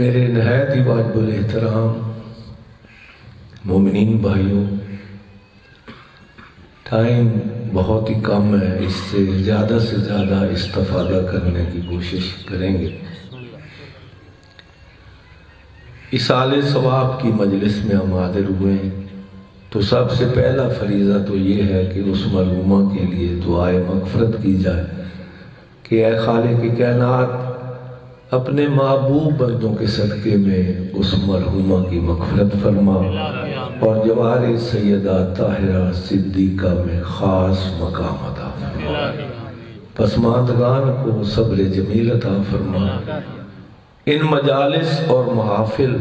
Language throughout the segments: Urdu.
میرے نہایت ہی واجب الاحترام مومنین بھائیوں، ٹائم بہت ہی کم ہے، اس سے زیادہ استفادہ کرنے کی کوشش کریں گے۔ اصالِ ثواب کی مجلس میں ہم حاضر ہوئے ہیں تو سب سے پہلا فریضہ تو یہ ہے کہ اس مرحومہ کے لیے دعائے مغفرت کی جائے کہ اے خالق کائنات اپنے محبوب بندوں کے صدقے میں اس مرحومہ کی مغفرت فرما اور جوار سیدہ طاہرہ صدیقہ میں خاص مقام عطا فرما، پسماندگان کو صبر جمیل عطا فرما۔ ان مجالس اور محافل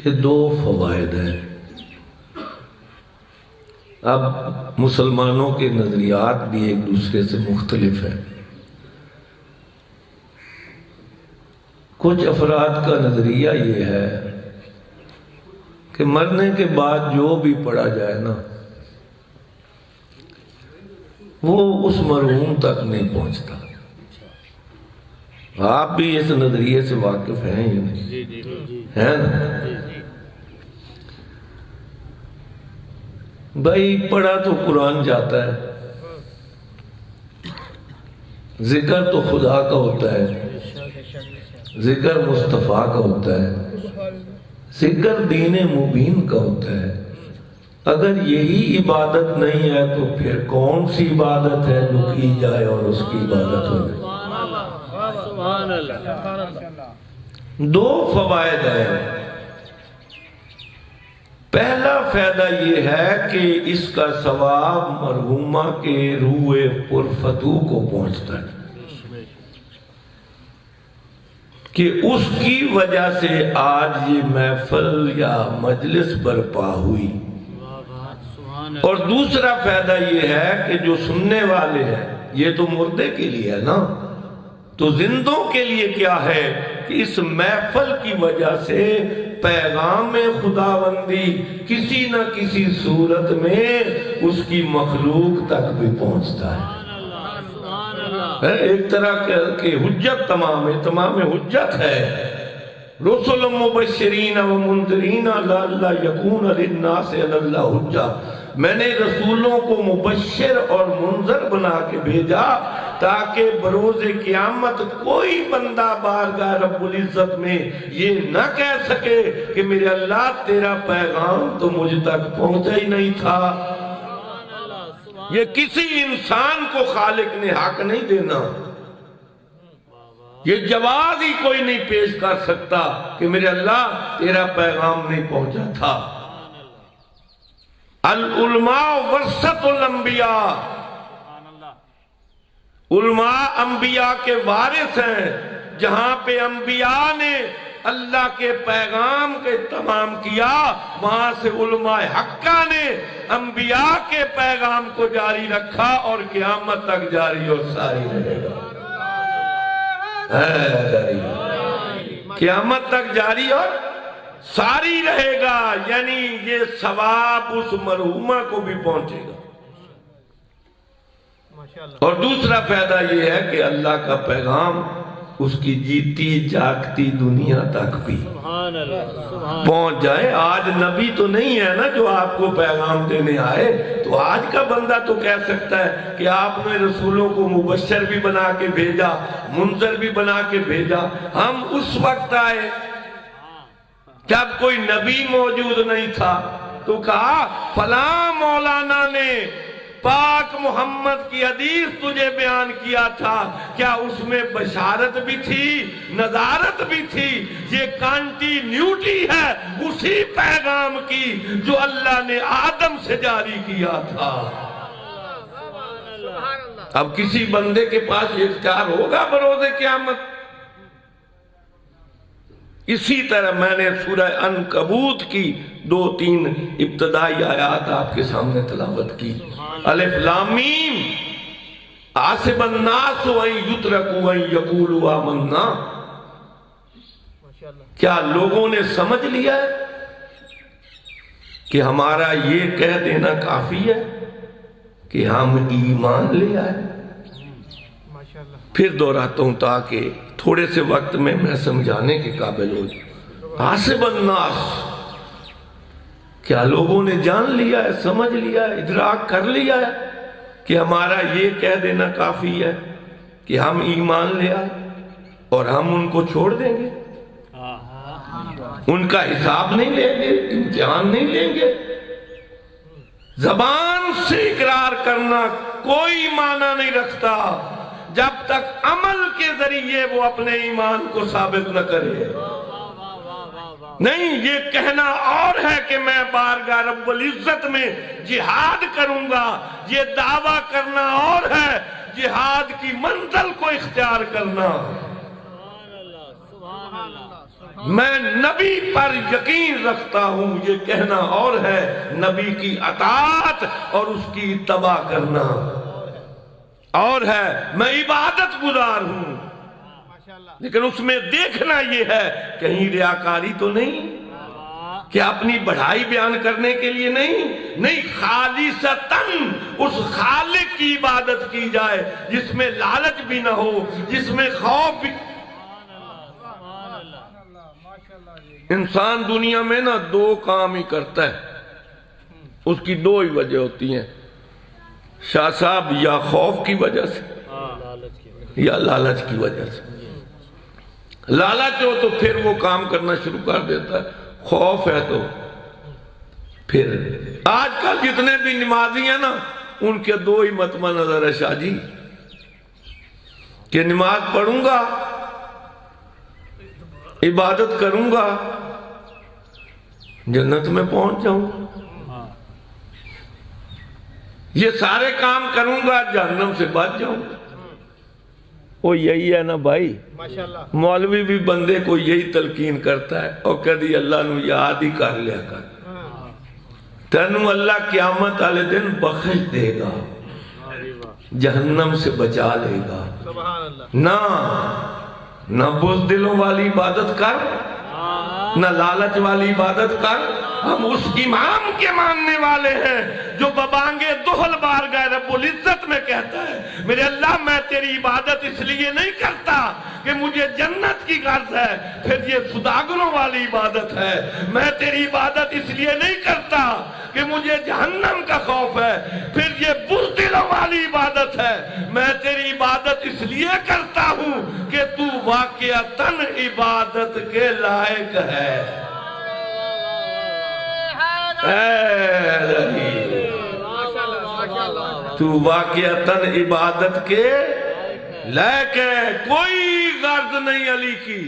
کے دو فوائد ہیں۔ اب مسلمانوں کے نظریات بھی ایک دوسرے سے مختلف ہیں۔ کچھ افراد کا نظریہ یہ ہے کہ مرنے کے بعد جو بھی پڑھا جائے نا وہ اس مرحوم تک نہیں پہنچتا۔ آپ بھی اس نظریے سے واقف ہیں یا نہیں؟ ہے نا؟ بھائی پڑھا تو قرآن جاتا ہے، ذکر تو خدا کا ہوتا ہے، ذکر مصطفیٰ کا ہوتا ہے، ذکر دین مبین کا ہوتا ہے۔ اگر یہی عبادت نہیں ہے تو پھر کون سی عبادت ہے جو کی جائے اور اس کی عبادت ہو جائے؟ دو فوائد ہیں۔ پہلا فائدہ یہ ہے کہ اس کا ثواب مرحومہ کے روح پرفتو کو پہنچتا ہے کہ اس کی وجہ سے آج یہ محفل یا مجلس برپا ہوئی۔ اور دوسرا فائدہ یہ ہے کہ جو سننے والے ہیں یہ تو مردے کے لیے ہے نا، تو زندوں کے لیے کیا ہے کہ اس محفل کی وجہ سے پیغام خداوندی کسی نہ کسی صورت میں اس کی مخلوق تک بھی پہنچتا ہے۔ ایک طرح کہ حجت تمام حجت ہے۔ رسل مبشرین و منذرین لعلی یکون للناس علی اللہ حجہ، میں نے رسولوں کو مبشر اور منذر بنا کے بھیجا تاکہ بروز قیامت کوئی بندہ بارگاہ رب العزت میں یہ نہ کہہ سکے کہ میرے اللہ تیرا پیغام تو مجھ تک پہنچا ہی نہیں تھا۔ یہ کسی انسان کو خالق نے حق نہیں دینا، یہ جواز ہی کوئی نہیں پیش کر سکتا کہ میرے اللہ تیرا پیغام نہیں پہنچا تھا۔ العلماء ورثۃ الانبیاء، علماء انبیاء کے وارث ہیں۔ جہاں پہ انبیاء نے اللہ کے پیغام کے تمام کیا، وہاں سے علماء حقہ نے انبیاء کے پیغام کو جاری رکھا اور قیامت تک جاری اور ساری رہے گا۔ قیامت تک جاری اور ساری رہے گا، یعنی یہ ثواب اس مرحومہ کو بھی پہنچے گا۔ اور دوسرا فائدہ یہ ہے کہ اللہ کا پیغام اس کی جیتی جاگتی دنیا تک بھی پہنچ جائے۔ آج نبی تو نہیں ہے نا جو آپ کو پیغام دینے آئے، تو آج کا بندہ تو کہہ سکتا ہے کہ آپ نے رسولوں کو مبشر بھی بنا کے بھیجا، منذر بھی بنا کے بھیجا۔ ہم اس وقت آئے جب کوئی نبی موجود نہیں تھا، تو کہا فلاں مولانا نے پاک محمد کی حدیث تجھے بیان کیا تھا، کیا اس میں بشارت بھی تھی، نظارت بھی تھی؟ یہ کانٹینیوٹی ہے اسی پیغام کی جو اللہ نے آدم سے جاری کیا تھا۔ اب کسی بندے کے پاس یہ اختیار ہوگا بروز قیامت؟ اسی طرح میں نے سورہ عنکبوت کی 2-3 ابتدائی آیات آپ کے سامنے تلاوت کی۔ الف لام میم حسب الناس ان یترکوا ان یقولوا آمنا، کیا لوگوں نے سمجھ لیا ہے کہ ہمارا یہ کہہ دینا کافی ہے کہ ہم ایمان لے آئے؟ پھر دہراتا ہوں تاکہ تھوڑے سے وقت میں سمجھانے کے قابل ہو جاؤں۔ حاسب الناس، کیا لوگوں نے جان لیا ہے، سمجھ لیا ہے، ادراک کر لیا ہے کہ ہمارا یہ کہہ دینا کافی ہے کہ ہم ایمان لے آئے اور ہم ان کو چھوڑ دیں گے، ان کا حساب نہیں لیں گے، امتحان نہیں لیں گے؟ زبان سے اقرار کرنا کوئی معنی نہیں رکھتا جب تک عمل کے ذریعے وہ اپنے ایمان کو ثابت نہ کرے۔ نہیں، یہ کہنا اور ہے کہ میں بارگاہ رب العزت میں جہاد کروں گا، یہ دعویٰ کرنا اور ہے جہاد کی منزل کو اختیار کرنا۔ میں نبی پر یقین رکھتا ہوں، یہ کہنا اور ہے نبی کی اطاعت اور اس کی اتباع کرنا اور ہے میں عبادت گزار ہوں، لیکن اس میں دیکھنا یہ ہے کہیں ریاکاری تو نہیں کہ اپنی بڑھائی بیان کرنے کے لیے نہیں، خالصتاً اس خالق کی عبادت کی جائے جس میں لالچ بھی نہ ہو، جس میں خوف بھی۔ انسان دنیا میں نا دو کام ہی کرتا ہے، اس کی دو ہی وجہ ہوتی ہیں شاہ صاحب، یا خوف کی وجہ سے یا لالچ کی وجہ سے۔ لالچ ہو تو پھر وہ کام کرنا شروع کر دیتا ہے، خوف ہے تو پھر۔ آج کل جتنے بھی نمازی ہیں نا ان کے دو ہی مطمع نظر ہے شاہ جی، کہ نماز پڑھوں گا، عبادت کروں گا، جنت میں پہنچ جاؤں گا، یہ سارے کام کروں گا، جہنم سے بچ جاؤں گا۔ وہ یہی ہے نا بھائی، مولوی بھی بندے کو یہی تلقین کرتا ہے، اور کدی اللہ نو یاد ہی کر لیا کر، تینوں اللہ قیامت والے دن بخش دے گا، جہنم سے بچا لے گا۔ نہ بزدلوں والی عبادت کر، نہ لالچ والی عبادت کر۔ ہم اس امام کے ماننے والے ہیں جو ببانگے دہل بارگاہ رب العزت میں کہتا ہے میرے اللہ میں تیری عبادت اس لیے نہیں کرتا کہ مجھے جنت کی غرض ہے، پھر یہ سوداگروں والی عبادت ہے۔ میں تیری عبادت اس لیے نہیں کرتا کہ مجھے جہنم کا خوف ہے، پھر یہ بزدلوں والی عبادت ہے۔ میں تیری عبادت اس لیے کرتا ہوں کہ تو واقعتاً عبادت کے لائق ہے۔ تو واقعتاً عبادت کے لائق ہے، کوئی غرض نہیں علی کی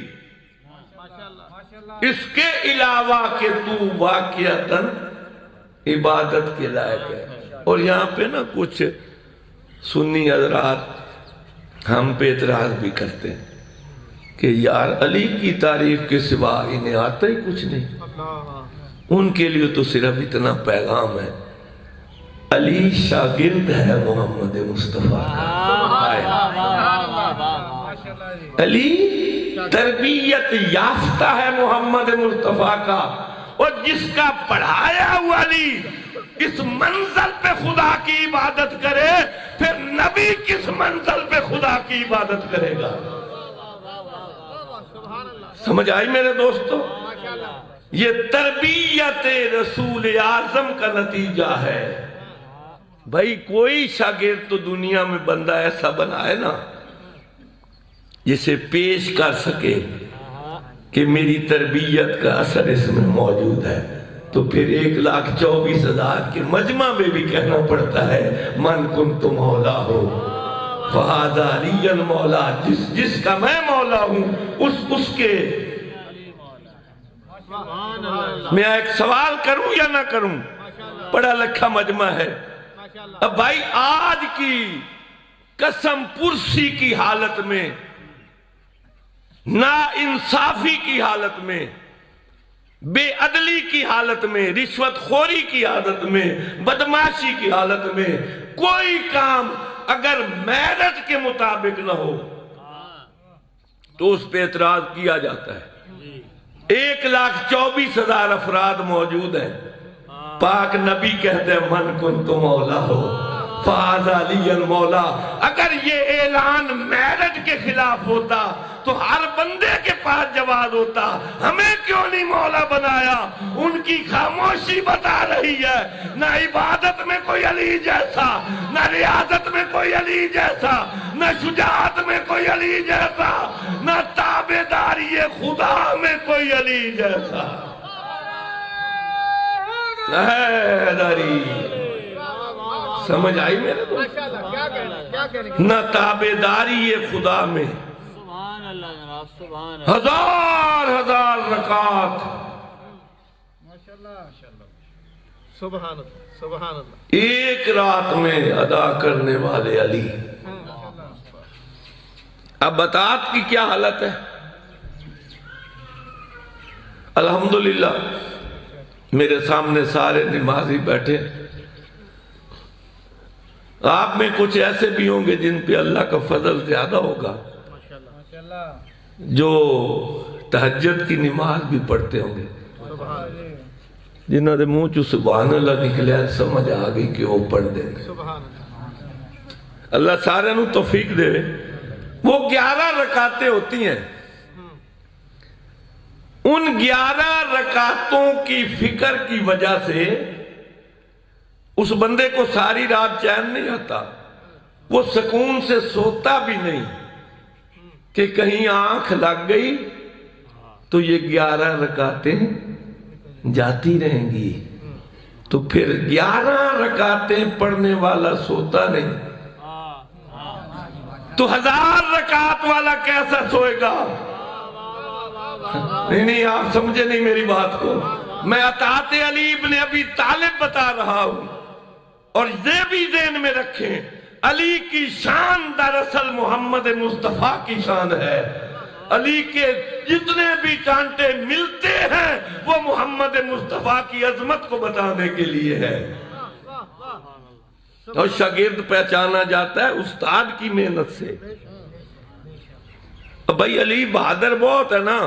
اس کے علاوہ کہ تو واقعتاً عبادت کے لائق ہے۔ اور یہاں پہ نا کچھ سنی حضرات ہم پہ اعتراض بھی کرتے ہیں کہ یار علی کی تعریف کے سوا انہیں آتا ہی کچھ نہیں۔ ان کے لیے تو صرف اتنا پیغام ہے، علی شاگرد ہے محمد مصطفیٰ کا، علی تربیت یافتہ ہے محمد مصطفیٰ کا، اور جس کا پڑھایا ہوا علی اس منزل پہ خدا کی عبادت کرے، پھر نبی کس منزل پہ خدا کی عبادت کرے گا؟ سمجھ آئی میرے دوستو؟ یہ تربیت رسول اعظم کا نتیجہ ہے۔ بھائی کوئی شاگرد تو دنیا میں بندہ ایسا بنائے نا جسے پیش کر سکے کہ میری تربیت کا اثر اس میں موجود ہے، تو پھر 1,24,000 کے مجمع میں بھی کہنا پڑتا ہے من کنت مولا ہو فہذا علی مولا، جس کا میں مولا ہوں اس کے۔ میں ایک سوال کروں یا نہ کروں؟ پڑھا لکھا مجمع ہے۔ اب بھائی آج کی قسم پرسی کی حالت میں، نا انصافی کی حالت میں، بے عدلی کی حالت میں، رشوت خوری کی حالت میں، بدماشی کی حالت میں کوئی کام اگر میرٹ کے مطابق نہ ہو تو اس پہ اعتراض کیا جاتا ہے۔ 1,24,000 افراد موجود ہیں، پاک نبی کہتے ہیں من کنت مولا ہو فاز علی المولا. اگر یہ اعلان میرٹ کے خلاف ہوتا تو ہر بندے کے پاس جواز ہوتا. ہمیں کیوں نہیں مولا بنایا؟ ان کی خاموشی بتا رہی ہے نہ عبادت میں کوئی علی جیسا، نہ ریاضت میں کوئی علی جیسا، نہ شجاعت میں کوئی علی جیسا، نہ تابعداری خدا میں کوئی علی جیسا. حیدری سمجھ آئی میرے کو؟ نہ تابعداری خدا میں. ہزار ہزار رکعت ایک رات میں ادا کرنے والے علی. اب بتات کی کیا حالت ہے؟ الحمدللہ میرے سامنے سارے نمازی بیٹھے. آپ میں کچھ ایسے بھی ہوں گے جن پہ اللہ کا فضل زیادہ ہوگا، جو تہجد کی نماز بھی پڑھتے ہوں گے، جنہوں نے منہ چو سبحان اللہ نکلے سمجھ آ گئی کہ وہ پڑھ دیں گے. اللہ سارے نو توفیق دے. وہ 11 رکعتیں ہوتی ہیں، ان 11 رکعتوں کی فکر کی وجہ سے اس بندے کو ساری رات چین نہیں آتا. وہ سکون سے سوتا بھی نہیں کہ کہیں آنکھ لگ گئی تو یہ 11 رکعتیں جاتی رہیں گی. تو پھر 11 رکعتیں پڑھنے والا سوتا نہیں تو 1000 رکعت والا کیسا سوئے گا؟ نہیں آپ سمجھے نہیں میری بات کو. میں اطاعت علی ابن ابی طالب بتا رہا ہوں. اور یہ بھی ذہن میں رکھیں علی کی شان دراصل محمد مصطفیٰ کی شان ہے. علی کے جتنے بھی کانٹے ملتے ہیں وہ محمد مصطفیٰ کی عظمت کو بتانے کے لیے ہے. اور شاگرد پہچانا جاتا ہے استاد کی محنت سے. اب بھائی علی بہادر بہت ہے نا.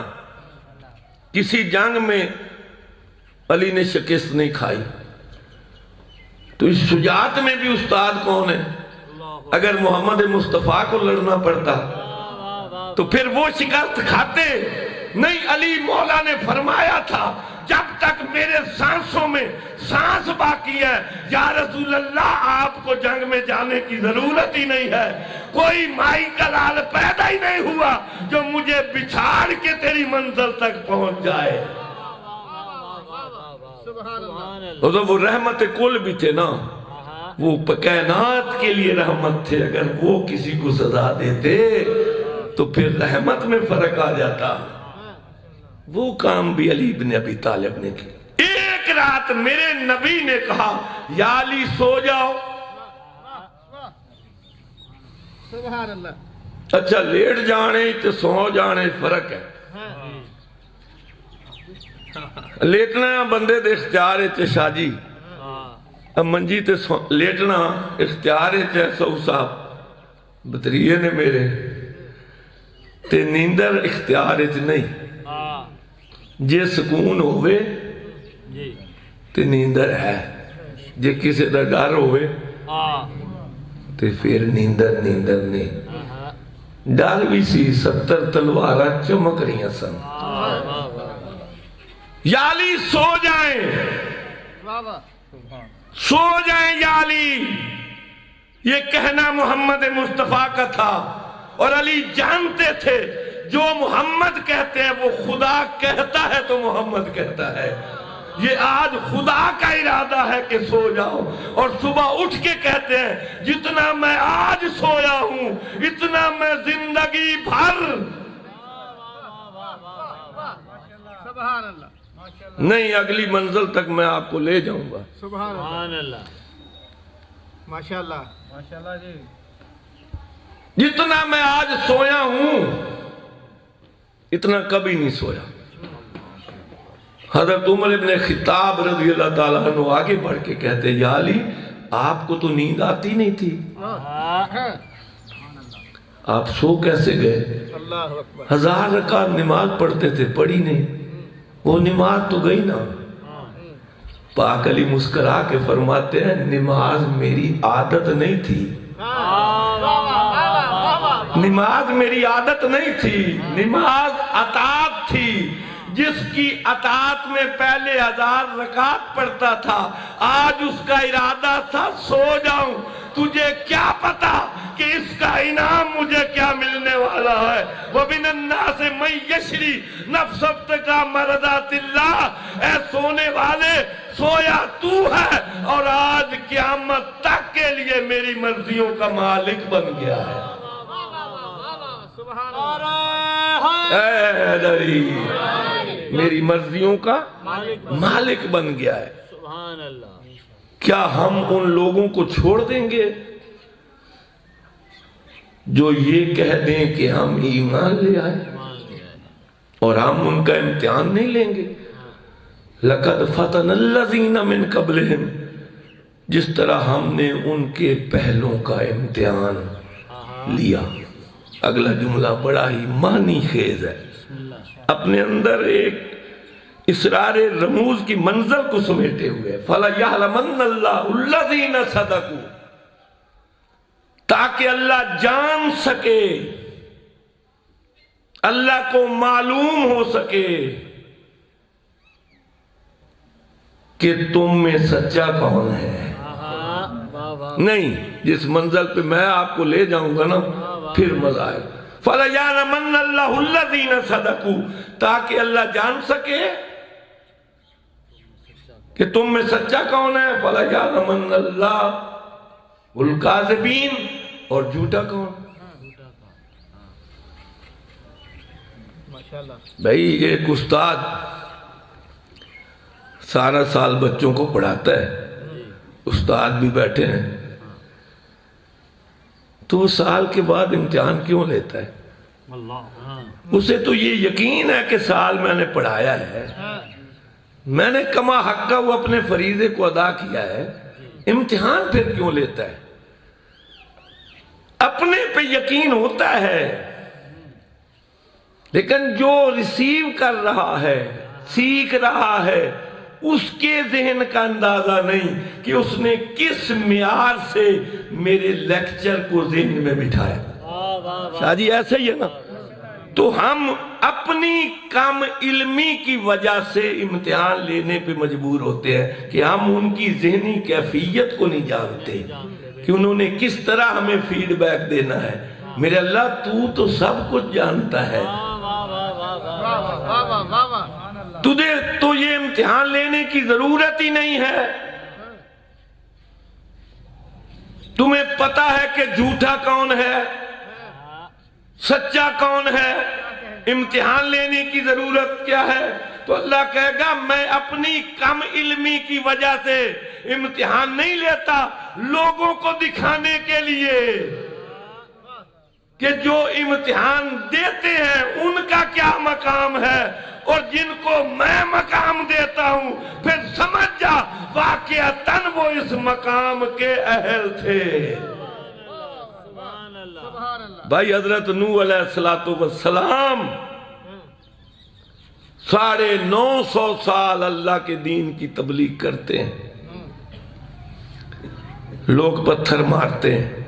کسی جنگ میں علی نے شکست نہیں کھائی تو اس شجاعت میں بھی استاد کون ہے؟ اگر محمد مصطفیٰ کو لڑنا پڑتا تو پھر وہ شکست کھاتے نہیں. علی مولا نے فرمایا تھا جب تک میرے سانسوں میں سانس باقی ہے یا رسول اللہ آپ کو جنگ میں جانے کی ضرورت ہی نہیں ہے. کوئی مائی کا لال پیدا ہی نہیں ہوا جو مجھے بچھاڑ کے تیری منزل تک پہنچ جائے. وہ رحمت کل بھی تھے نا، وہ کائنات کے لیے رحمت تھے. اگر وہ کسی کو سزا دیتے تو پھر رحمت میں فرق آ جاتا. وہ کام بھی علی ابن ابی طالب نے کی. ایک رات میرے نبی نے کہا یا علی سو جاؤ. سبحان اللہ. اچھا لیٹ جانے تے سو جانے فرق ہے. لیٹنا بندے دے اختیار ہے شاہ جی. منجی تے لیٹنا اختیار ہے سو صاحب بطریے نے میرے تے نیندر اختیار ہے نہیں. جے سکون ہوئے تے نیندر ہے، جے کسی دا ڈر ہوئے تے پھر نیندر نہیں. ڈر بھی سی 70 تلوارہ چمک رہی ہیں سن. یا علی سو جائیں، سو جائیں یا علی. یہ کہنا محمد مصطفیٰ کا تھا اور علی جانتے تھے جو محمد کہتے ہیں وہ خدا کہتا ہے تو محمد کہتا ہے. یہ آج خدا کا ارادہ ہے کہ سو جاؤ اور صبح اٹھ کے کہتے ہیں جتنا میں آج سویا ہوں اتنا میں زندگی بھر سبحان اللہ نہیں اگلی منزل تک میں آپ کو لے جاؤں گا. سبحان اللہ. ماشاءاللہ ماشاءاللہ جی. جتنا میں آج سویا ہوں اتنا کبھی نہیں سویا. حضرت عمر ابن خطاب رضی اللہ تعالیٰ عنہ آگے بڑھ کے کہتے یا علی آپ کو تو نیند آتی نہیں تھی، آپ سو کیسے گئے؟ 1000 رکعت نماز پڑھتے تھے، پڑھی نہیں. وہ نماز تو گئی نا. پاک علی مسکرا کے فرماتے ہیں نماز میری عادت نہیں تھی، نماز میری عادت نہیں تھی، نماز اطاعت تھی، جس کی اطاعت میں پہلے 1000 رکعت پڑھتا تھا، آج اس کا ارادہ تھا سو جاؤں، تجھے کیا پتا کہ اس کا انعام مجھے کیا ملنے والا ہے۔ وَمِنَ النَّاسِ مَن يَشْرِي نَفْسَ ابْتِغَاءَ مَرْضَاتِ اللَّهِ، اے سونے والے سویا تو ہے اور آج قیامت تک کے لیے میری مرضیوں کا مالک بن گیا ہے۔ اے حیدری میری مرضیوں کا مالک بن گیا ہے۔ کیا ہم ان لوگوں کو چھوڑ دیں گے جو یہ کہہ دیں کہ ہم ایمان لے آئے اور ہم ان کا امتحان نہیں لیں گے؟ لَقَدْ فَتَنَ الَّذِينَ مِن قَبْلِهِمْ، جس طرح ہم نے ان کے پہلوں کا امتحان لیا۔ اگلا جملہ بڑا ہی معنی خیز ہے، اپنے اندر ایک اسرار رموز کی منزل کو سمیٹے ہوئے۔ فَلَيَعْلَمَنَّ اللَّهُ الَّذِينَ صَدَقُوا، تاکہ اللہ جان سکے، اللہ کو معلوم ہو سکے کہ تم میں سچا کون ہے۔ نہیں، جس منزل پہ میں آپ کو لے جاؤں گا نا پھر مزہ آئے گا۔ فَلَيَعْلَمَنَّ اللَّهُ الَّذِينَ صَدَقُوا، تاکہ اللہ جان سکے کہ تم میں سچا کون ہے۔ فَلَيَعْلَمَنَّ اللَّهُ الْكَاذِبِينَ، اور جھوٹا کون۔ بھائی ایک استاد سارا سال بچوں کو پڑھاتا ہے، استاد بھی بیٹھے ہیں، تو وہ سال کے بعد امتحان کیوں لیتا ہے؟ اسے تو یہ یقین ہے کہ سال میں نے پڑھایا ہے، میں نے کما حق کا وہ اپنے فریضے کو ادا کیا ہے، امتحان پھر کیوں لیتا ہے؟ اپنے پہ یقین ہوتا ہے، لیکن جو ریسیو کر رہا ہے، سیکھ رہا ہے، اس کے ذہن کا اندازہ نہیں کہ اس نے کس معیار سے میرے لیکچر کو ذہن میں بٹھایا۔ شاہ جی ایسا ہی ہے نا؟ تو ہم اپنی کم علمی کی وجہ سے امتحان لینے پہ مجبور ہوتے ہیں کہ ہم ان کی ذہنی کیفیت کو نہیں جانتے کہ انہوں نے کس طرح ہمیں فیڈ بیک دینا ہے۔ میرے اللہ تو سب کچھ جانتا ہے، تجھے تو یہ امتحان لینے کی ضرورت ہی نہیں ہے۔ تمہیں پتا ہے کہ جھوٹا کون ہے، سچا کون ہے، امتحان لینے کی ضرورت کیا ہے؟ تو اللہ کہے گا میں اپنی کم علمی کی وجہ سے امتحان نہیں لیتا، لوگوں کو دکھانے کے لیے کہ جو امتحان دیتے ہیں ان کا کیا مقام ہے، اور جن کو میں مقام دیتا ہوں پھر سمجھ جا واقعتاً وہ اس مقام کے اہل تھے۔ بھائی حضرت نوح علیہ السلام 950 سال اللہ کے دین کی تبلیغ کرتے ہیں، لوگ پتھر مارتے ہیں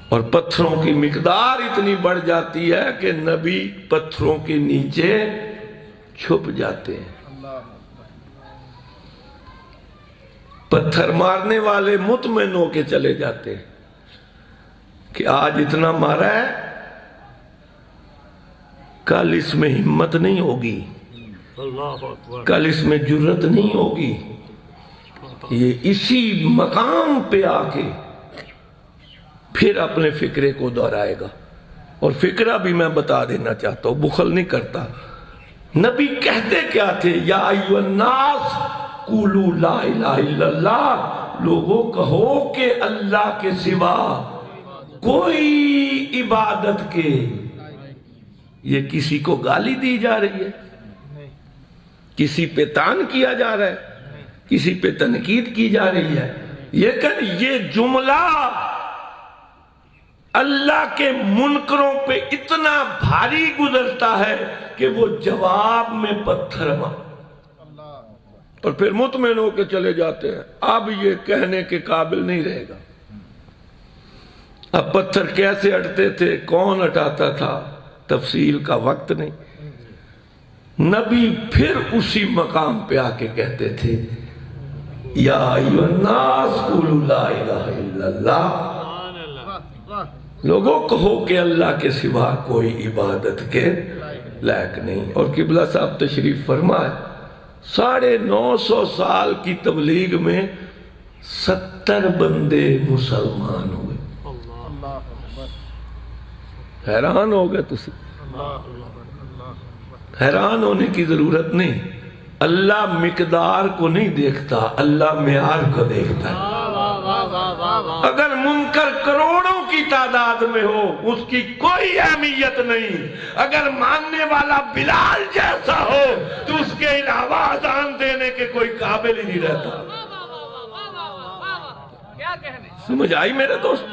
اور پتھروں کی مقدار اتنی بڑھ جاتی ہے کہ نبی پتھروں کے نیچے چھپ جاتے ہیں۔ پتھر مارنے والے مطمئن ہو کے چلے جاتے ہیں کہ آج اتنا مارا ہے، کل اس میں ہمت نہیں ہوگی، کل اس میں جرت نہیں ہوگی۔ یہ اسی مقام پہ آ کے پھر اپنے فکرے کو دہرائے گا، اور فکرہ بھی میں بتا دینا چاہتا ہوں، بخل نہیں کرتا۔ نبی کہتے کیا تھے؟ یا ایھا الناس قولوا لا الہ الا اللہ، لوگوں کہو کہ اللہ کے سوا کوئی عبادت کے۔ یہ کسی کو گالی دی جا رہی ہے، کسی پہ تان کیا جا رہا ہے، کسی پہ تنقید کی جا رہی ہے، لیکن یہ جملہ اللہ کے منکروں پہ اتنا بھاری گزرتا ہے کہ وہ جواب میں پتھر مار۔ اور پھر مطمئن ہو کے چلے جاتے ہیں. اب یہ کہنے کے قابل نہیں رہے گا. اب پتھر کیسے ہٹتے تھے، کون ہٹاتا تھا، تفصیل کا وقت نہیں. نبی پھر اسی مقام پہ آ کے کہتے تھے یا ایھا الناس قولوا لا الہ الا اللہ، لوگوں کہو کہ اللہ کے سوا کوئی عبادت کے لائق نہیں. اور قبلہ صاحب تشریف فرمائے 950 سال کی تبلیغ میں 70 بندے مسلمان ہوئے. حیران ہو گئے تسی؟ حیران ہونے کی ضرورت نہیں. اللہ مقدار کو نہیں دیکھتا، اللہ معیار کو دیکھتا ہے. اگر منکر کروڑوں کی تعداد میں ہو اس کی کوئی اہمیت نہیں. اگر ماننے والا بلال جیسا ہو تو اس کے علاوہ اذان دینے کے کوئی قابل ہی نہیں رہتا. سمجھ آئی میرے دوست؟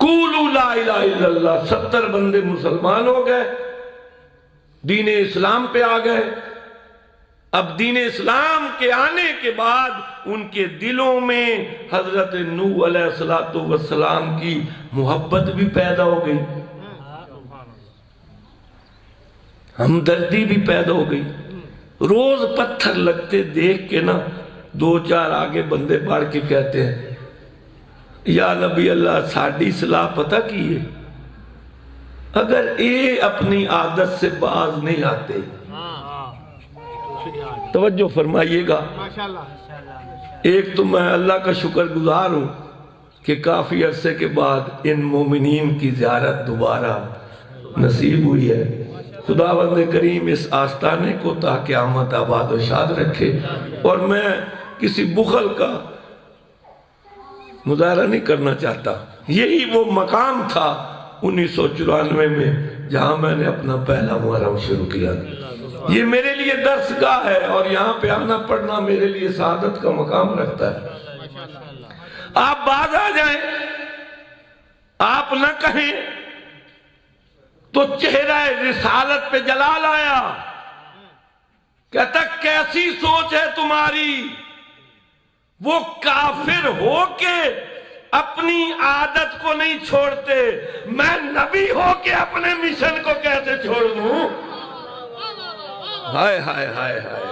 قولوا لا الہ الا اللہ. 70 بندے مسلمان ہو گئے، دین اسلام پہ آ گئے. اب دین اسلام کے آنے کے بعد ان کے دلوں میں حضرت نوح علیہ السلام کی محبت بھی پیدا ہو گئی، ہمدردی بھی پیدا ہو گئی. روز پتھر لگتے دیکھ کے نا 2-4 آگے بندے بڑھ کے کہتے ہیں یا نبی اللہ ساڑی صلاح پتہ کی ہے، اگر اے اپنی عادت سے باز نہیں آتے. توجہ فرمائیے گا. ایک تو میں اللہ کا شکر گزار ہوں کہ کافی عرصے کے بعد ان مومنین کی زیارت دوبارہ نصیب ہوئی ہے. خداوند کریم اس آستانے کو تا قیامت آباد و شاد رکھے. اور میں کسی بخل کا مظاہرہ نہیں کرنا چاہتا. یہی وہ مقام تھا 1994 میں جہاں میں نے اپنا پہلا محرم شروع کیا. یہ میرے لیے درس گاہ ہے اور یہاں پہ آنا پڑھنا میرے لیے سعادت کا مقام رکھتا ہے. آپ باز آ جائیں، آپ نہ کہیں تو چہرہ رسالت پہ جلال آیا. کہتا کیسی سوچ ہے تمہاری، وہ کافر ہو کے اپنی عادت کو نہیں چھوڑتے، میں نبی ہو کے اپنے مشن کو کیسے چھوڑ دوں؟ ہائے ہائے ہائے ہائے.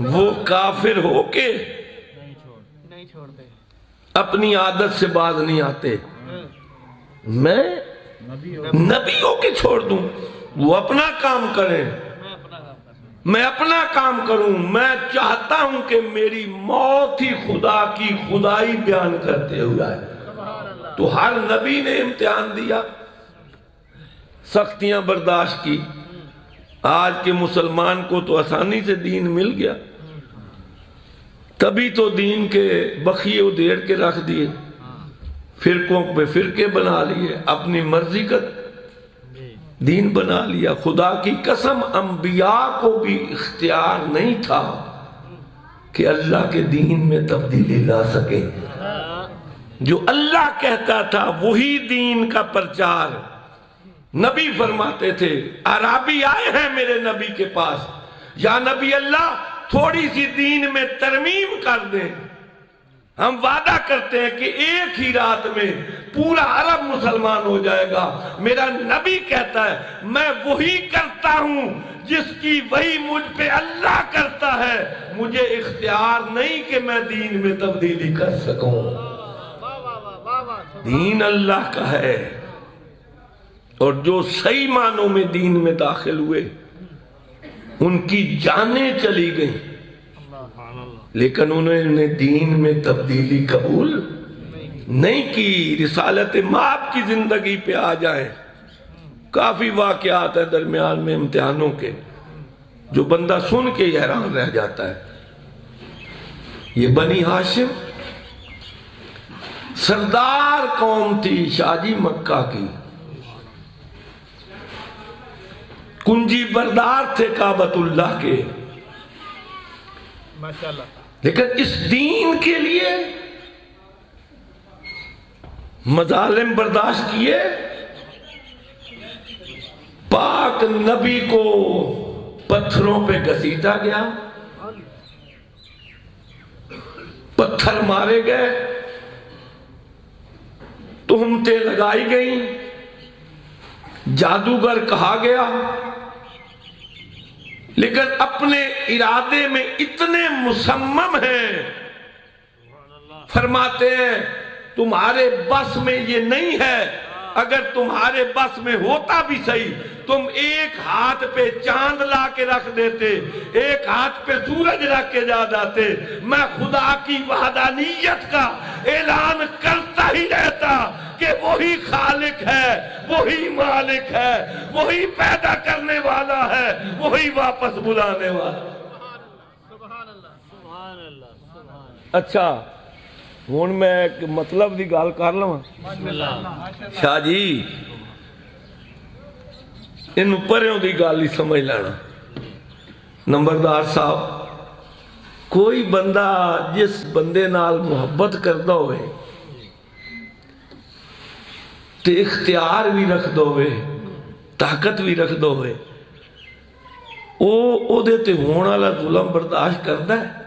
وہ کافر ہو کے اپنی عادت سے باز نہیں آتے، میں نبی ہو کے چھوڑ دوں. وہ اپنا کام کریں، میں اپنا کام کروں. میں چاہتا ہوں کہ میری موت ہی خدا کی خدائی بیان کرتے ہوئے آئے. تو ہر نبی نے امتحان دیا، سختیاں برداشت کی. آج کے مسلمان کو تو آسانی سے دین مل گیا، تبھی تو دین کے بخیے ادھیڑ کے رکھ دیے، فرقوں پہ فرقے بنا لیے، اپنی مرضی کا دین بنا لیا. خدا کی قسم انبیاء کو بھی اختیار نہیں تھا کہ اللہ کے دین میں تبدیلی لا سکے. جو اللہ کہتا تھا وہی دین کا پرچار. نبی فرماتے تھے، عرابی آئے ہیں میرے نبی کے پاس، یا نبی اللہ تھوڑی سی دین میں ترمیم کر دیں، ہم وعدہ کرتے ہیں کہ ایک ہی رات میں پورا عرب مسلمان ہو جائے گا. میرا نبی کہتا ہے میں وہی کرتا ہوں جس کی وہی مجھ پہ اللہ کرتا ہے، مجھے اختیار نہیں کہ میں دین میں تبدیلی کر سکوں. دین اللہ کا ہے، اور جو صحیح معنوں میں دین میں داخل ہوئے ان کی جانیں چلی گئیں، لیکن انہوں نے دین میں تبدیلی قبول نہیں کی. رسالت مآب کی زندگی پہ آ جائیں، کافی واقعات ہیں درمیان میں امتحانوں کے جو بندہ سن کے حیران رہ جاتا ہے. یہ بنی ہاشم سردار قوم تھی، شاجی مکہ کی، کنجی بردار تھے کعبۃ اللہ کے، لیکن اس دین کے لیے مظالم برداشت کیے. پاک نبی کو پتھروں پہ گھسیٹا گیا، پتھر مارے گئے، تہمتیں لگائی گئیں، جادوگر کہا گیا، لیکن اپنے ارادے میں اتنے مصمم ہیں، فرماتے ہیں تمہارے بس میں یہ نہیں ہے، اگر تمہارے بس میں ہوتا بھی صحیح، تم ایک ہاتھ پہ چاند لا کے رکھ دیتے، ایک ہاتھ پہ سورج رکھ کے جا جاتے، میں خدا کی وحدانیت کا اعلان کرتا ہی رہتا کہ وہی خالق ہے، وہی مالک ہے، وہی پیدا کرنے والا ہے، وہی واپس بلانے والا۔ سبحان اللہ سبحان اللہ سبحان اچھا ہوں میں ایک مطلب دی گل کر لواں۔ اللہ۔ شاہ جی ان پریوں دی گل ہی سمجھ لینا۔ نمبردار صاحب، کوئی بندہ جس بندے نال محبت کردا ہوئے تے اختیار بھی رکھ دو ہوئے، طاقت بھی رکھ دو ہوئے، او دے تے ہون والا ظلم برداشت کردا ہے؟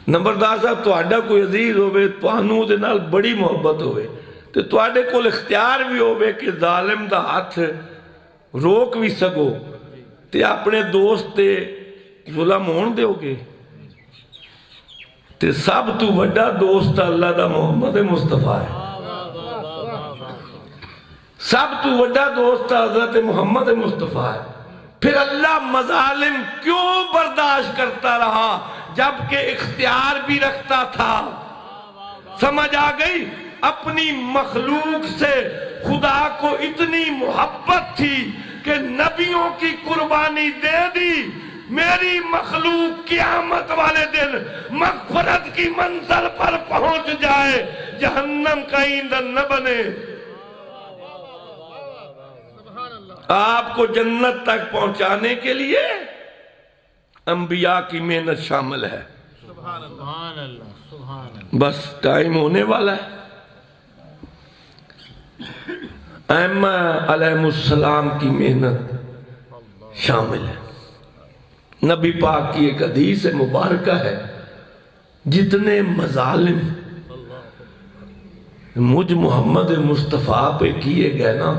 نمبردار صاحب تہاڈا کوئی عزیز ہوئے، تانوں دے نال بڑی محبت ہوئے تے تہاڈے کول اختیار بھی ہوئے کہ ظالم دا ہاتھ روک بھی سکو، تے اپنے دوست تے ظلم ہون دیو گے؟ تے سب تو بڑا دوست اللہ دا محمد مصطفیٰ ہے، سب تو بڑا دوست حضرت محمد مصطفیٰ ہے۔ پھر اللہ مظالم کیوں برداشت کرتا رہا جبکہ اختیار بھی رکھتا تھا؟ سمجھ آ گئی؟ اپنی مخلوق سے خدا کو اتنی محبت تھی کہ نبیوں کی قربانی دے دی، میری مخلوق قیامت والے دن مغفرت کی منزل پر پہنچ جائے، جہنم کا ایندھن نہ بنے۔ آپ کو جنت تک پہنچانے کے لیے انبیاء کی محنت شامل ہے۔ سبحان اللہ سبحان اللہ۔ بس ٹائم ہونے والا ہے۔ ائمہ علیہ السلام کی محنت شامل ہے۔ نبی پاک کی ایک حدیث مبارکہ ہے، جتنے مظالم مجھ محمد مصطفیٰ پہ کیے گئے نا،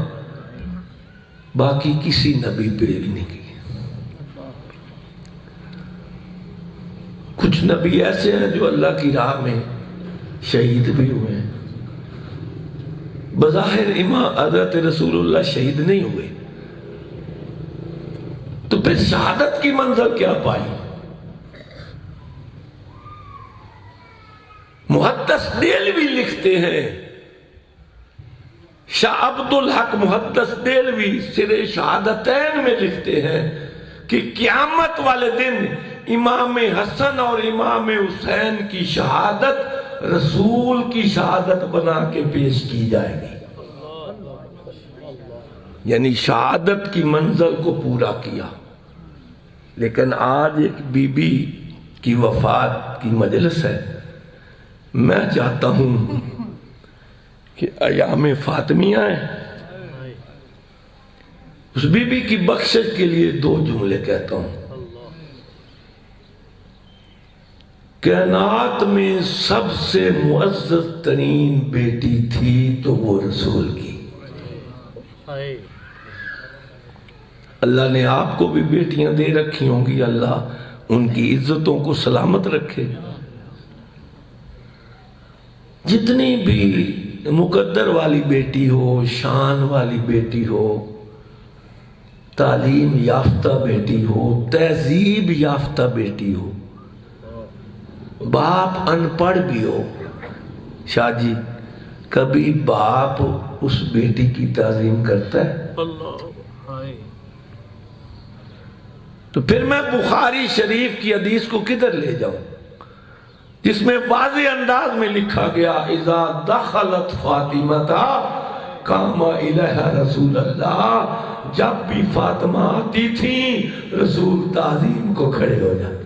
باقی کسی نبی پہ بھی نہیں کیے۔ کچھ نبی ایسے ہیں جو اللہ کی راہ میں شہید بھی ہوئے ہیں، بظاہر امام حضرت رسول اللہ شہید نہیں ہوئے، تو پھر شہادت کی منزل کیا پائی؟ محدث دہلوی لکھتے ہیں، شاہ عبدالحق محدث دہلوی سرِ شہادتین میں لکھتے ہیں کہ قیامت والے دن امام حسن اور امام حسین کی شہادت رسول کی شہادت بنا کے پیش کی جائے گی، یعنی شہادت کی منزل کو پورا کیا۔ لیکن آج ایک بی بی کی وفات کی مجلس ہے، میں چاہتا ہوں کہ ایام فاطمیہ ہیں، اس بی بی کی بخشش کے لیے دو جملے کہتا ہوں۔ کائنات میں سب سے معزز ترین بیٹی تھی تو وہ رسول کی۔ اللہ نے آپ کو بھی بیٹیاں دے رکھی ہوں گی، اللہ ان کی عزتوں کو سلامت رکھے۔ جتنی بھی مقدر والی بیٹی ہو، شان والی بیٹی ہو، تعلیم یافتہ بیٹی ہو، تہذیب یافتہ بیٹی ہو، باپ ان پڑھ بھی ہو، شاہ جی کبھی باپ اس بیٹی کی تعظیم کرتا ہے؟ تو پھر میں بخاری شریف کی حدیث کو کدھر لے جاؤں جس میں واضح انداز میں لکھا گیا اذا دخلت فاطمہ قام الیہا رسول اللہ، جب بھی فاطمہ آتی تھی رسول تعظیم کو کھڑے ہو جاتے۔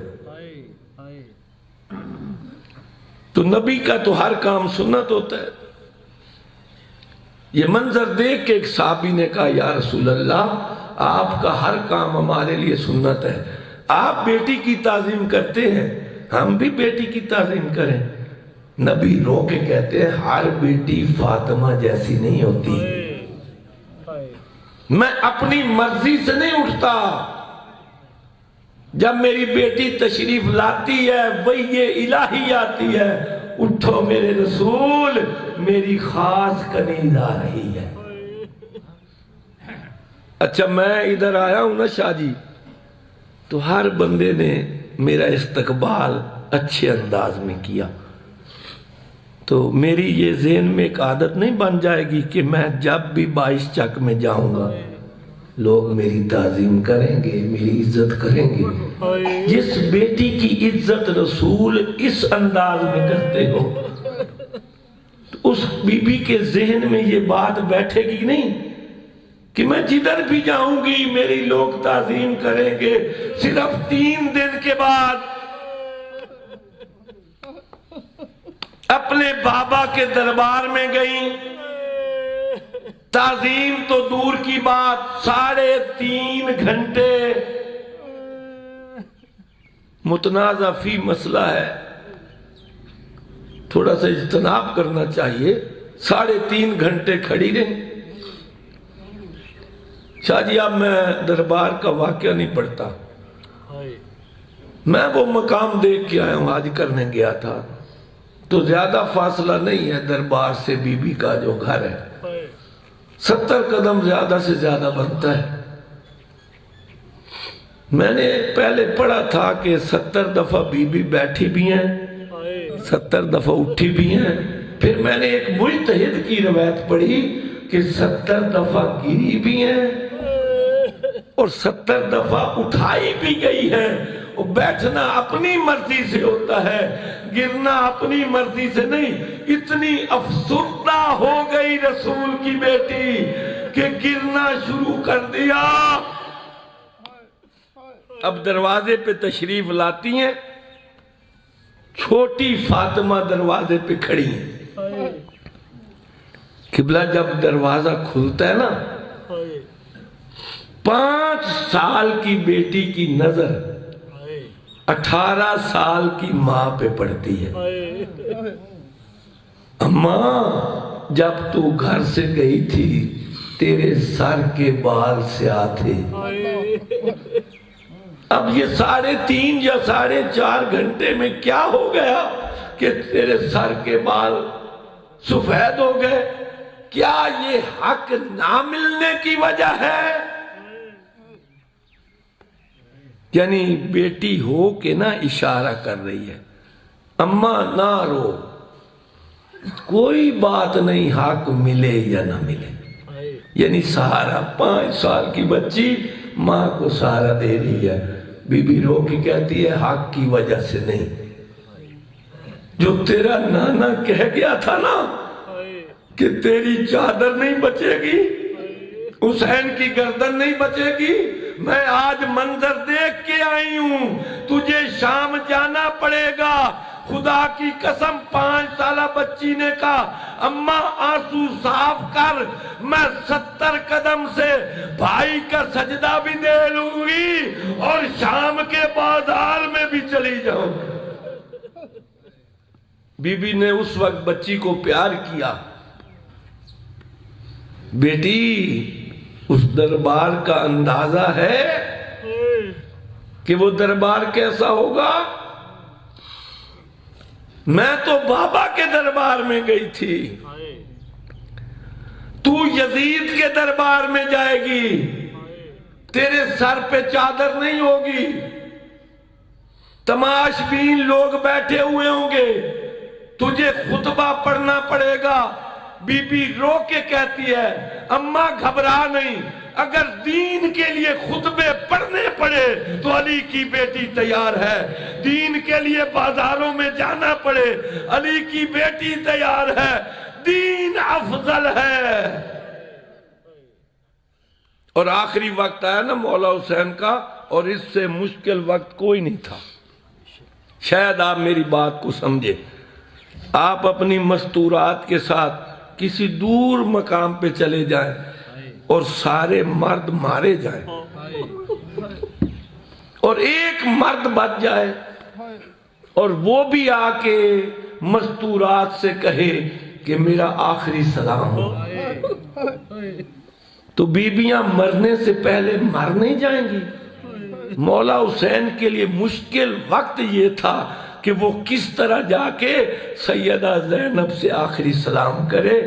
تو نبی کا تو ہر کام سنت ہوتا ہے۔ یہ منظر دیکھ کے ایک صحابی نے کہا یا رسول اللہ آپ کا ہر کام ہمارے لیے سنت ہے. آپ بیٹی کی تعظیم کرتے ہیں، ہم بھی بیٹی کی تعظیم کریں. نبی رو کے کہتے ہیں ہر بیٹی فاطمہ جیسی نہیں ہوتی. میں اپنی مرضی سے نہیں اٹھتا. جب میری بیٹی تشریف لاتی ہے وحی الہی آتی ہے، اٹھو میرے رسول میری خاص کنیز آ رہی ہے. اچھا میں ادھر آیا ہوں نا شاہ جی، تو ہر بندے نے میرا استقبال اچھے انداز میں کیا، تو میری یہ ذہن میں ایک عادت نہیں بن جائے گی کہ میں جب بھی 22 چک میں جاؤں گا لوگ میری تعظیم کریں گے، میری عزت کریں گے. جس بیٹی کی عزت رسول اس انداز میں کرتے ہو تو اس بی بی کے ذہن میں یہ بات بیٹھے گی نہیں کہ میں جدھر بھی جاؤں گی میری لوگ تعظیم کریں گے. صرف 3 دن کے بعد اپنے بابا کے دربار میں گئی، تعظیم تو دور کی بات 3.5 گھنٹے متنازع فی مسئلہ ہے، تھوڑا سا اجتناب کرنا چاہیے. 3.5 گھنٹے کھڑی رہی. شاہ جی اب میں دربار کا واقعہ نہیں پڑھتا، میں وہ مقام دیکھ کے آیا ہوں، حج کرنے گیا تھا، تو زیادہ فاصلہ نہیں ہے دربار سے بی بی کا جو گھر ہے، 70 قدم زیادہ سے زیادہ بنتا ہے. میں نے پہلے پڑھا تھا کہ 70 دفعہ بی بی بیٹھی بھی ہیں، 70 دفعہ اٹھی بھی ہیں. پھر میں نے ایک مجتہد کی روایت پڑھی کہ 70 دفعہ گری بھی ہیں اور 70 دفعہ اٹھائی بھی گئی ہے. بیٹھنا اپنی مرضی سے ہوتا ہے، گرنا اپنی مرضی سے نہیں. اتنی افسردہ ہو گئی رسول کی بیٹی کہ گرنا شروع کر دیا. اب دروازے پہ تشریف لاتی ہیں، چھوٹی فاطمہ دروازے پہ کھڑی ہیں. قبلہ جب دروازہ کھلتا ہے نا 5 سال کی بیٹی کی نظر 18 سال کی ماں پہ پڑتی ہے. اماں جب تو گھر سے گئی تھی تیرے سر کے بال سیاہ تھے، اب یہ 3.5 یا 4.5 گھنٹے میں کیا ہو گیا کہ تیرے سر کے بال سفید ہو گئے؟ کیا یہ حق نہ ملنے کی وجہ ہے؟ یعنی بیٹی ہو کے نہ اشارہ کر رہی ہے، اماں نہ رو، کوئی بات نہیں، حق ملے یا نہ ملے. یعنی سہارا 5 سال کی بچی ماں کو سہارا دے رہی ہے. بی بی رو کی کہتی ہے حق کی وجہ سے نہیں. جو تیرا نانا کہہ گیا تھا نا کہ تیری چادر نہیں بچے گی، حسین کی گردن نہیں بچے گی، میں آج منظر دیکھ کے آئی ہوں. تجھے شام جانا پڑے گا. خدا کی قسم 5 سالہ بچی نے کہا اماں آنسو صاف کر، میں 70 قدم سے بھائی کا سجدہ بھی دے لوں گی اور شام کے بازار میں بھی چلی جاؤں. بی بی نے اس وقت بچی کو پیار کیا. بیٹی اس دربار کا اندازہ ہے کہ وہ دربار کیسا ہوگا؟ میں تو بابا کے دربار میں گئی تھی، تو یزید کے دربار میں جائے گی، تیرے سر پہ چادر نہیں ہوگی، تماش بین لوگ بیٹھے ہوئے ہوں گے، تجھے خطبہ پڑھنا پڑے گا. بی بی رو کے کہتی ہے اماں گھبرا نہیں، اگر دین کے لیے خطبے پڑھنے پڑے تو علی کی بیٹی تیار ہے، دین کے لیے بازاروں میں جانا پڑے علی کی بیٹی تیار ہے، دین افضل ہے. اور آخری وقت آیا نا مولا حسین کا، اور اس سے مشکل وقت کوئی نہیں تھا. شاید آپ میری بات کو سمجھے. آپ اپنی مستورات کے ساتھ کسی دور مقام پہ چلے جائیں، اور سارے مرد مارے جائیں اور ایک مرد بچ جائے اور وہ بھی آ کے مستورات سے کہے کہ میرا آخری سلام ہو، تو بیویاں مرنے سے پہلے مر نہیں جائیں گی؟ مولا حسین کے لیے مشکل وقت یہ تھا کہ وہ کس طرح جا کے سیدہ زینب سے آخری سلام کرے۔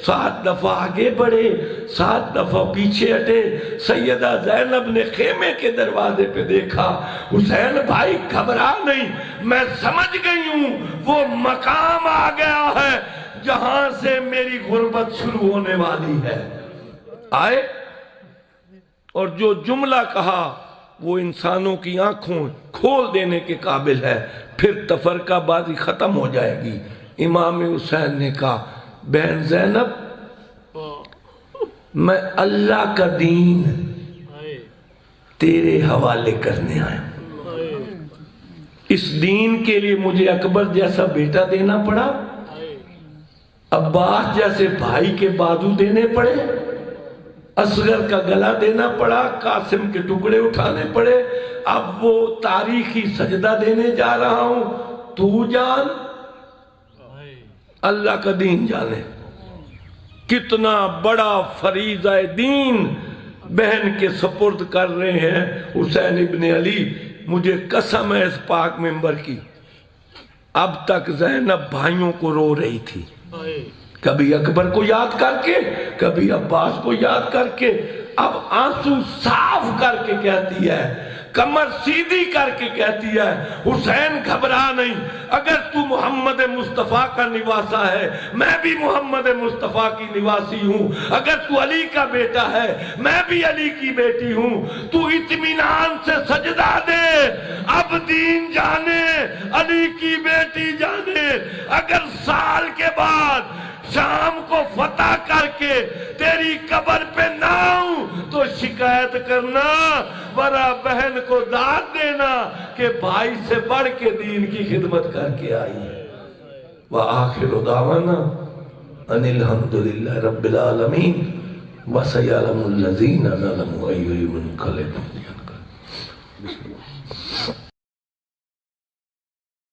7 دفعہ آگے بڑھے، 7 دفعہ پیچھے ہٹے۔ سیدہ زینب نے خیمے کے دروازے پہ دیکھا، حسین بھائی گھبرا نہیں، میں سمجھ گئی ہوں وہ مقام آ گیا ہے جہاں سے میری غربت شروع ہونے والی ہے۔ آئے اور جو جملہ کہا وہ انسانوں کی آنکھوں کھول دینے کے قابل ہے، پھر تفرقہ بازی ختم ہو جائے گی۔ امام حسین نے کہا بہن زینب، میں اللہ کا دین تیرے حوالے کرنے آیا ہوں۔ اس دین کے لیے مجھے اکبر جیسا بیٹا دینا پڑا، عباس جیسے بھائی کے بازو دینے پڑے، اصغر کا گلا دینا پڑا، قاسم کے ٹکڑے اٹھانے پڑے، اب وہ تاریخی سجدہ دینے جا رہا ہوں۔ تو جان، اللہ کا دین جانے کتنا بڑا فریضہ دین بہن کے سپرد کر رہے ہیں حسین ابن علی۔ مجھے قسم ہے اس پاک منبر کی، اب تک زینب بھائیوں کو رو رہی تھی، کبھی اکبر کو یاد کر کے، کبھی عباس کو یاد کر کے، اب آنسو صاف کر کے کہتی ہے، کمر سیدھی کر کے کہتی ہے حسین گھبرا نہیں، اگر تو محمد مصطفیٰ کا نواسا ہے میں بھی محمد مصطفیٰ کی نواسی ہوں، اگر تو علی کا بیٹا ہے میں بھی علی کی بیٹی ہوں، تو اطمینان سے سجدہ دے، اب دین جانے، علی کی بیٹی جانے۔ اگر سال کے بعد شام کو فتح کر کے تیری قبر پہ نہ آؤں تو شکایت کرنا، ورا بہن کو داد دینا کہ بھائی سے بڑھ کے دین کی خدمت کر کے آئی ہے۔ وآخر دعوانا ان الحمدللہ رب العالمین وسیعلم الذین ظلموا أَيُّ منقلب۔